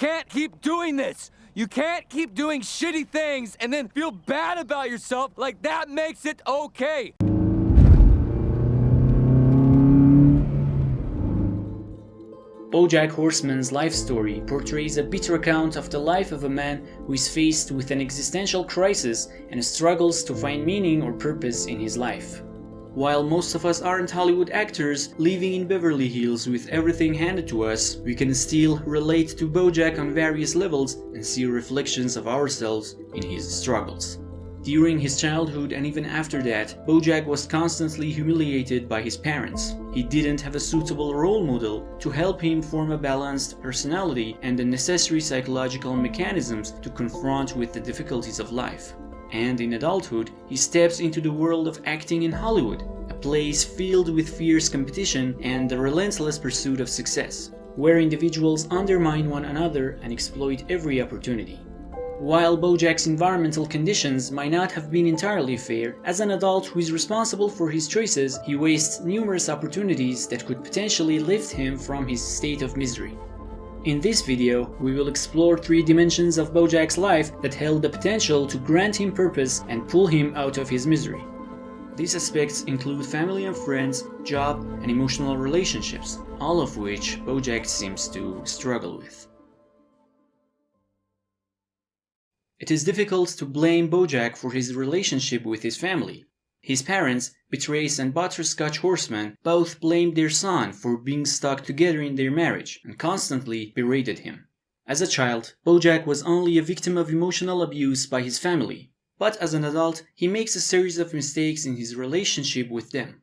can't keep doing this. You can't keep doing shitty things and then feel bad about yourself like that makes it okay. BoJack Horseman's life story portrays a bitter account of the life of a man who is faced with an existential crisis and struggles to find meaning or purpose in his life. While most of us aren't Hollywood actors living in Beverly Hills with everything handed to us, we can still relate to BoJack on various levels and see reflections of ourselves in his struggles. During his childhood and even after that, BoJack was constantly humiliated by his parents. He didn't have a suitable role model to help him form a balanced personality and the necessary psychological mechanisms to confront with the difficulties of life. And in adulthood, he steps into the world of acting in Hollywood, a place filled with fierce competition and the relentless pursuit of success, where individuals undermine one another and exploit every opportunity. While BoJack's environmental conditions might not have been entirely fair, as an adult who is responsible for his choices, he wastes numerous opportunities that could potentially lift him from his state of misery. In this video, we will explore 3 dimensions of BoJack's life that held the potential to grant him purpose and pull him out of his misery. These aspects include family and friends, job, and emotional relationships, all of which BoJack seems to struggle with. It is difficult to blame BoJack for his relationship with his family. His parents, Beatrice and Butterscotch Horseman, both blamed their son for being stuck together in their marriage and constantly berated him. As a child, BoJack was only a victim of emotional abuse by his family, but as an adult, he makes a series of mistakes in his relationship with them.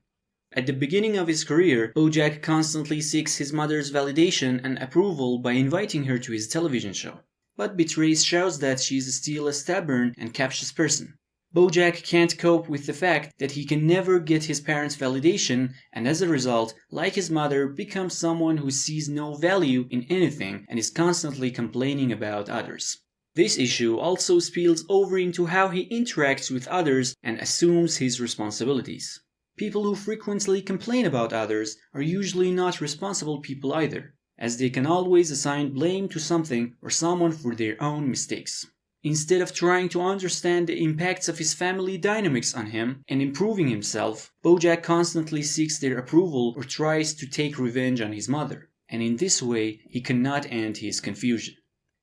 At the beginning of his career, BoJack constantly seeks his mother's validation and approval by inviting her to his television show. But Beatrice shows that she is still a stubborn and captious person. BoJack can't cope with the fact that he can never get his parents' validation and as a result, like his mother, becomes someone who sees no value in anything and is constantly complaining about others. This issue also spills over into how he interacts with others and assumes his responsibilities. People who frequently complain about others are usually not responsible people either, as they can always assign blame to something or someone for their own mistakes. Instead of trying to understand the impacts of his family dynamics on him and improving himself, BoJack constantly seeks their approval or tries to take revenge on his mother, and in this way he cannot end his confusion.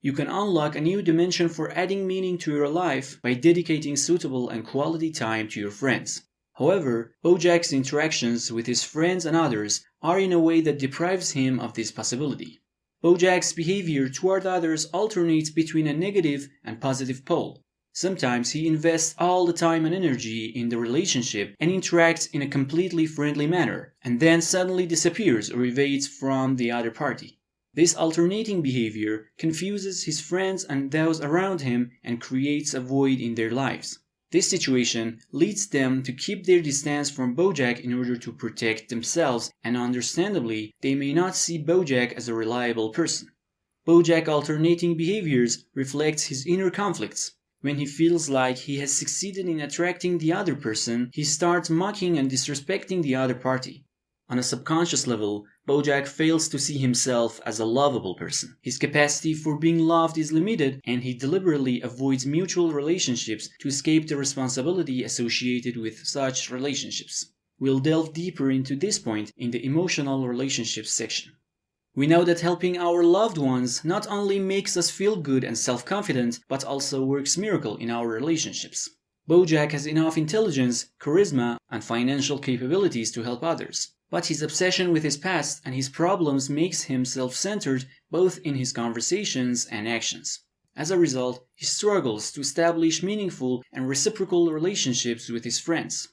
You can unlock a new dimension for adding meaning to your life by dedicating suitable and quality time to your friends. However, BoJack's interactions with his friends and others are in a way that deprives him of this possibility. BoJack's behavior toward others alternates between a negative and positive pole. Sometimes he invests all the time and energy in the relationship and interacts in a completely friendly manner, and then suddenly disappears or evades from the other party. This alternating behavior confuses his friends and those around him and creates a void in their lives. This situation leads them to keep their distance from BoJack in order to protect themselves, and understandably, they may not see BoJack as a reliable person. BoJack alternating behaviors reflects his inner conflicts. When he feels like he has succeeded in attracting the other person, he starts mocking and disrespecting the other party. On a subconscious level, BoJack fails to see himself as a lovable person. His capacity for being loved is limited, and he deliberately avoids mutual relationships to escape the responsibility associated with such relationships. We'll delve deeper into this point in the emotional relationships section. We know that helping our loved ones not only makes us feel good and self-confident, but also works miracle in our relationships. BoJack has enough intelligence, charisma, and financial capabilities to help others. But his obsession with his past and his problems makes him self-centered both in his conversations and actions. As a result, he struggles to establish meaningful and reciprocal relationships with his friends.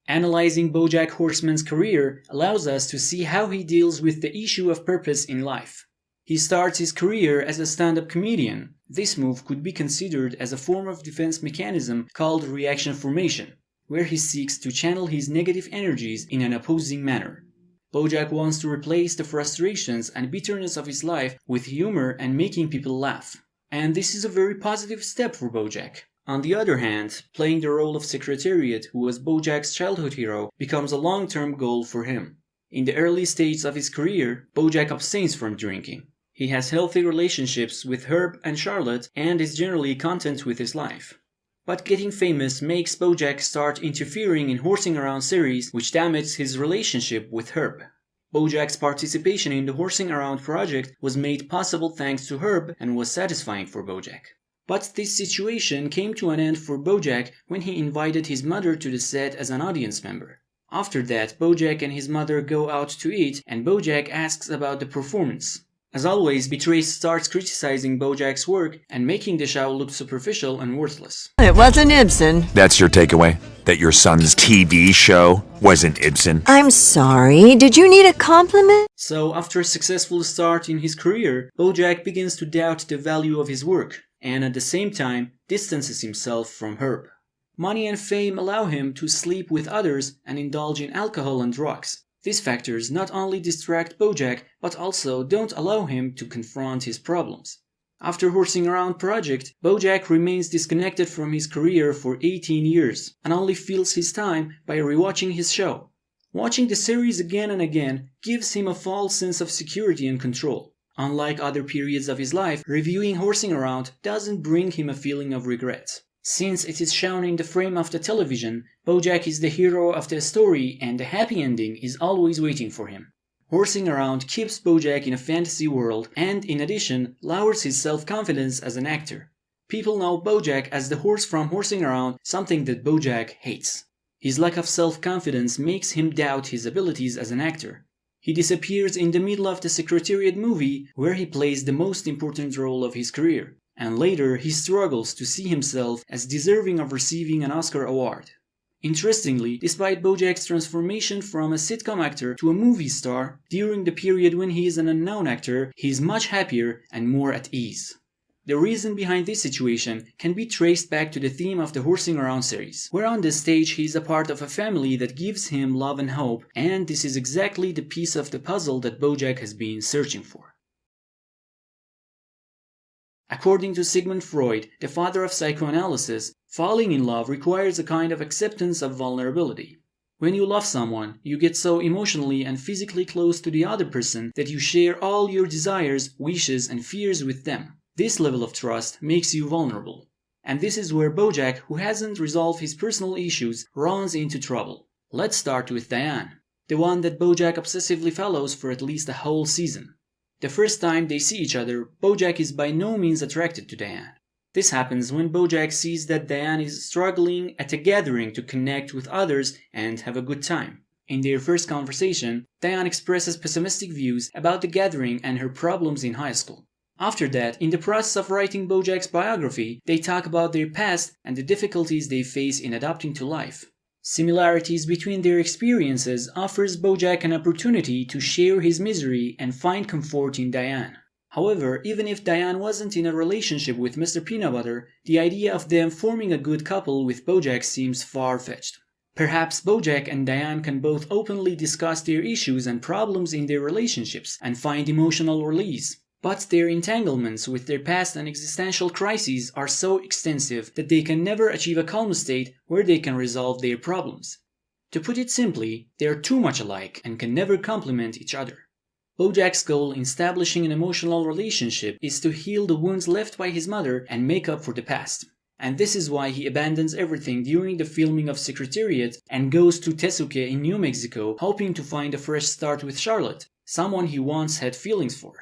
Analyzing BoJack Horseman's career allows us to see how he deals with the issue of purpose in life. He starts his career as a stand-up comedian. This move could be considered as a form of defense mechanism called reaction formation, where he seeks to channel his negative energies in an opposing manner. BoJack wants to replace the frustrations and bitterness of his life with humor and making people laugh. And this is a very positive step for BoJack. On the other hand, playing the role of Secretariat, who was BoJack's childhood hero, becomes a long-term goal for him. In the early stages of his career, BoJack abstains from drinking. He has healthy relationships with Herb and Charlotte and is generally content with his life. But getting famous makes BoJack start interfering in Horsing Around series, which damages his relationship with Herb. BoJack's participation in the Horsing Around project was made possible thanks to Herb and was satisfying for BoJack. But this situation came to an end for BoJack when he invited his mother to the set as an audience member. After that, BoJack and his mother go out to eat and BoJack asks about the performance. As always, Beatrice starts criticizing BoJack's work and making the show look superficial and worthless. It wasn't Ibsen. That's your takeaway? That your son's TV show wasn't Ibsen? I'm sorry, did you need a compliment? So, after a successful start in his career, BoJack begins to doubt the value of his work, and at the same time, distances himself from Herb. Money and fame allow him to sleep with others and indulge in alcohol and drugs. These factors not only distract BoJack, but also don't allow him to confront his problems. After Horsing Around project, BoJack remains disconnected from his career for 18 years and only fills his time by rewatching his show. Watching the series again and again gives him a false sense of security and control. Unlike other periods of his life, reviewing Horsing Around doesn't bring him a feeling of regret. Since it is shown in the frame of the television, BoJack is the hero of the story and the happy ending is always waiting for him. Horsing Around keeps BoJack in a fantasy world and, in addition, lowers his self-confidence as an actor. People know BoJack as the horse from Horsing Around, something that BoJack hates. His lack of self-confidence makes him doubt his abilities as an actor. He disappears in the middle of the Secretariat movie, where he plays the most important role of his career. And later he struggles to see himself as deserving of receiving an Oscar award. Interestingly, despite BoJack's transformation from a sitcom actor to a movie star, during the period when he is an unknown actor, he is much happier and more at ease. The reason behind this situation can be traced back to the theme of the Horsing Around series, where on the stage he is a part of a family that gives him love and hope, and this is exactly the piece of the puzzle that BoJack has been searching for. According to Sigmund Freud, the father of psychoanalysis, falling in love requires a kind of acceptance of vulnerability. When you love someone, you get so emotionally and physically close to the other person that you share all your desires, wishes, and fears with them. This level of trust makes you vulnerable. And this is where BoJack, who hasn't resolved his personal issues, runs into trouble. Let's start with Diane, the one that BoJack obsessively follows for at least a whole season. The first time they see each other, BoJack is by no means attracted to Diane. This happens when BoJack sees that Diane is struggling at a gathering to connect with others and have a good time. In their first conversation, Diane expresses pessimistic views about the gathering and her problems in high school. After that, in the process of writing BoJack's biography, they talk about their past and the difficulties they face in adapting to life. Similarities between their experiences offers BoJack an opportunity to share his misery and find comfort in Diane. However, even if Diane wasn't in a relationship with Mr. Peanut Butter, the idea of them forming a good couple with BoJack seems far-fetched. Perhaps BoJack and Diane can both openly discuss their issues and problems in their relationships and find emotional release. But their entanglements with their past and existential crises are so extensive that they can never achieve a calm state where they can resolve their problems. To put it simply, they are too much alike and can never complement each other. BoJack's goal in establishing an emotional relationship is to heal the wounds left by his mother and make up for the past. And this is why he abandons everything during the filming of Secretariat and goes to Tesuque in New Mexico, hoping to find a fresh start with Charlotte, someone he once had feelings for.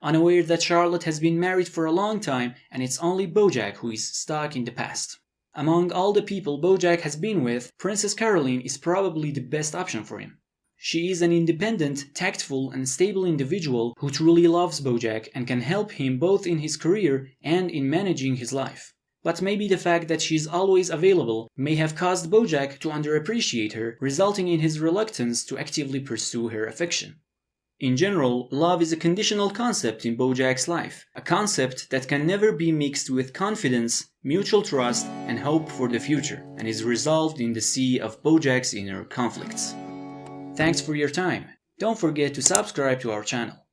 Unaware that Charlotte has been married for a long time and it's only BoJack who is stuck in the past. Among all the people BoJack has been with, Princess Caroline is probably the best option for him. She is an independent, tactful, and stable individual who truly loves BoJack and can help him both in his career and in managing his life. But maybe the fact that she is always available may have caused BoJack to underappreciate her, resulting in his reluctance to actively pursue her affection. In general, love is a conditional concept in BoJack's life, a concept that can never be mixed with confidence, mutual trust, and hope for the future, and is resolved in the sea of BoJack's inner conflicts. Thanks for your time. Don't forget to subscribe to our channel.